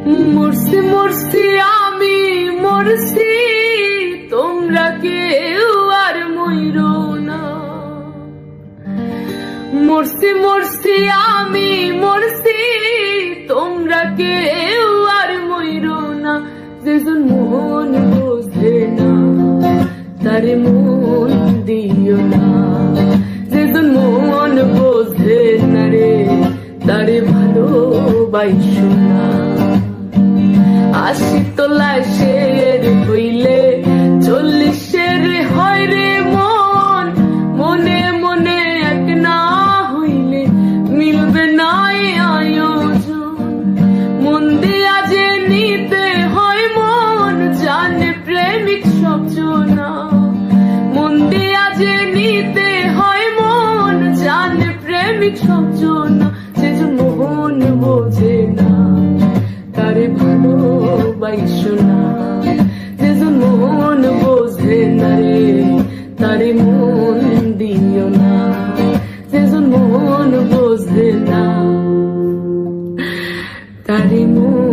মরছি মরছি আমি মরছি, তোমরা কেউ আর মইরো না। মরছি মরছি আমি মরছি, তোমরা কেউ আর মইরো না। যেজন মন বোঝে না তারে মন দিও না, যেজন মন বোঝে না রে তারে ভালোবাসো না। আশি তোলায় শের হইলে 40-এর হয় রে মন, মনে মনে এক না হইলে মিলবে না আয়োজন। মন দিয়া যে নিতে হয় মন, জানে প্রেমিক সবজনা। মন দিয়া যে নিতে হয় মন, জানে প্রেমিক সবজনা। যেজন মন বোঝে না তারে ভালোবাসো না, যেজন মন বোঝে না রে তারে মন দিও না, যেজন মন বোঝে না তারে মন